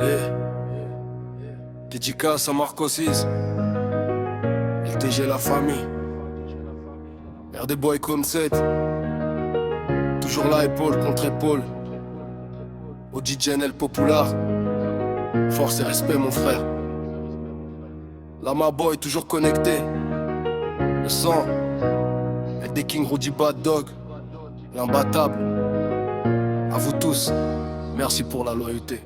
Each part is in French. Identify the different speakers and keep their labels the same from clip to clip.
Speaker 1: Eh, dédicace à Marco 6, LTG la famille, RD Boy Concept, toujours là épaule contre épaule, au DJNL Popular, force et respect mon frère. Lama Boy toujours connecté, le sang, LD King Rudy Bad Dog, l'imbattable. À vous tous, merci pour la loyauté.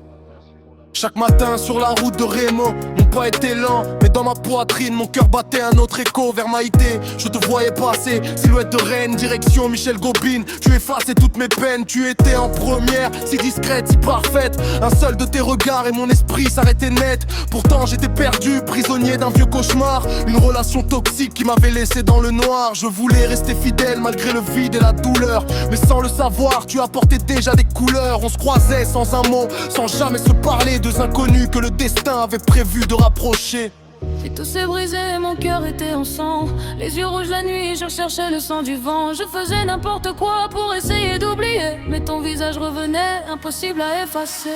Speaker 1: Chaque matin sur la route de Rémo, mon pas était lent, mais dans ma poitrine, mon cœur battait un autre écho vers Maïté. Je te voyais passer, silhouette de reine, direction Michel Gobin. Tu effaçais toutes mes peines, tu étais en première, si discrète, si parfaite. Un seul de tes regards et mon esprit s'arrêtait net. Pourtant j'étais perdu, prisonnier d'un vieux cauchemar. Une relation toxique qui m'avait laissé dans le noir. Je voulais rester fidèle malgré le vide et la douleur, mais sans le savoir, tu apportais déjà des couleurs. On se croisait sans un mot, sans jamais se parler. Deux inconnus que le destin avait prévu de rapprocher.
Speaker 2: Et tout s'est brisé, mon cœur était en sang. Les yeux rouges la nuit, je recherchais le sang du vent. Je faisais n'importe quoi pour essayer d'oublier, mais ton visage revenait, impossible à effacer.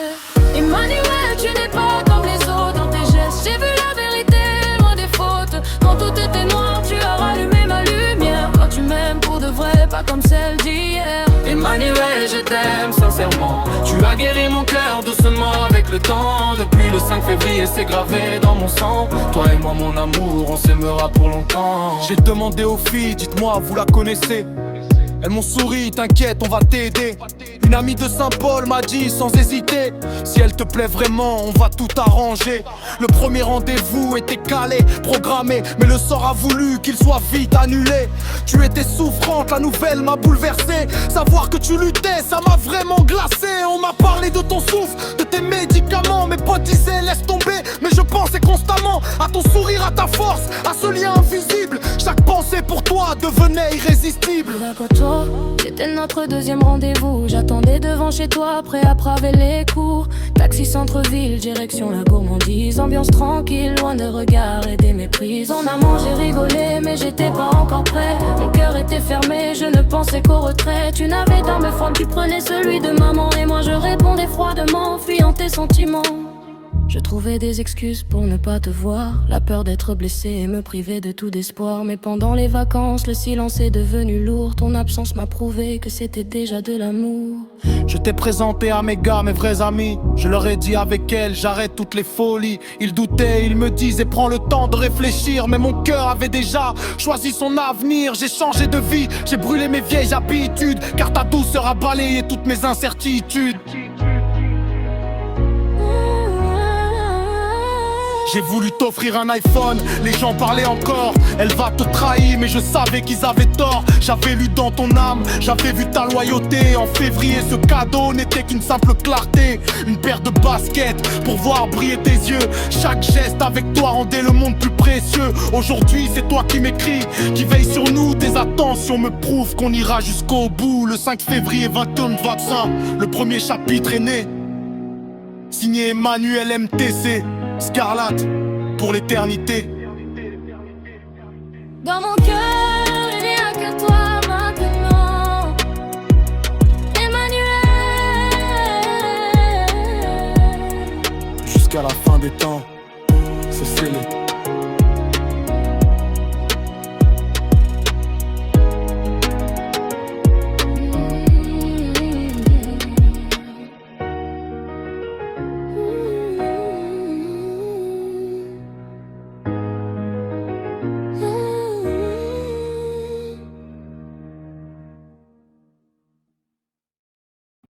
Speaker 2: Emmanuel, tu n'es pas comme les autres dans tes gestes. J'ai vu la vérité, loin des fautes. Quand tout était noir, tu as rallumé ma lumière. Quand tu m'aimes pour de vrai, pas comme celle d'hier.
Speaker 3: Emmanuel, je t'aime sincèrement. Tu as guéri mon cœur doucement avec le temps. Depuis le 5 février, c'est gravé dans mon sang. Toi et moi, mon amour, on s'aimera pour longtemps.
Speaker 1: J'ai demandé aux filles, dites-moi, vous la connaissez? Elles m'ont souri, t'inquiète, on va t'aider. Une amie de Saint-Paul m'a dit sans hésiter, si elle te plaît vraiment, on va tout arranger. Le premier rendez-vous était calé, programmé, mais le sort a voulu qu'il soit vite annulé. Tu étais souffrante, la nouvelle m'a bouleversé. Savoir que tu luttais, ça m'a vraiment glacé. On m'a parlé de ton souffle, de tes médicaments. Mes potes disaient laisse tomber, mais je pensais constamment à ton sourire, à ta force, à ce lien invisible. Chaque pensée pour toi devenait irrésistible.
Speaker 2: C'était notre deuxième rendez-vous. J'attendais devant chez toi, prêt à braver les cours. Taxi centre-ville, direction la gourmandise. Ambiance tranquille, loin de regards et des méprises. On a mangé, rigolé, mais j'étais pas encore prêt. Mon cœur était fermé, je ne pensais qu'au retrait. Tu n'avais d'arme froide, tu prenais celui de maman. Et moi je répondais froidement, fuyant tes sentiments. Je trouvais des excuses pour ne pas te voir. La peur d'être blessé et me priver de tout espoir. Mais pendant les vacances, le silence est devenu lourd. Ton absence m'a prouvé que c'était déjà de l'amour.
Speaker 1: Je t'ai présenté à mes gars, mes vrais amis. Je leur ai dit avec elle, j'arrête toutes les folies. Ils doutaient, ils me disaient prends le temps de réfléchir. Mais mon cœur avait déjà choisi son avenir. J'ai changé de vie, j'ai brûlé mes vieilles habitudes. Car ta douceur a balayé toutes mes incertitudes. J'ai voulu t'offrir un iPhone, les gens parlaient encore. Elle va te trahir, mais je savais qu'ils avaient tort. J'avais lu dans ton âme, j'avais vu ta loyauté. En février, ce cadeau n'était qu'une simple clarté. Une paire de baskets pour voir briller tes yeux. Chaque geste avec toi rendait le monde plus précieux. Aujourd'hui, c'est toi qui m'écris, qui veille sur nous. Tes attentions me prouvent qu'on ira jusqu'au bout. Le 5 février 2025, le premier chapitre est né. Signé Emmanuel MTC, Scarlett, pour l'éternité.
Speaker 2: Dans mon cœur, il n'y a que toi maintenant, Emmanuel.
Speaker 1: Jusqu'à la fin des temps, c'est scellé.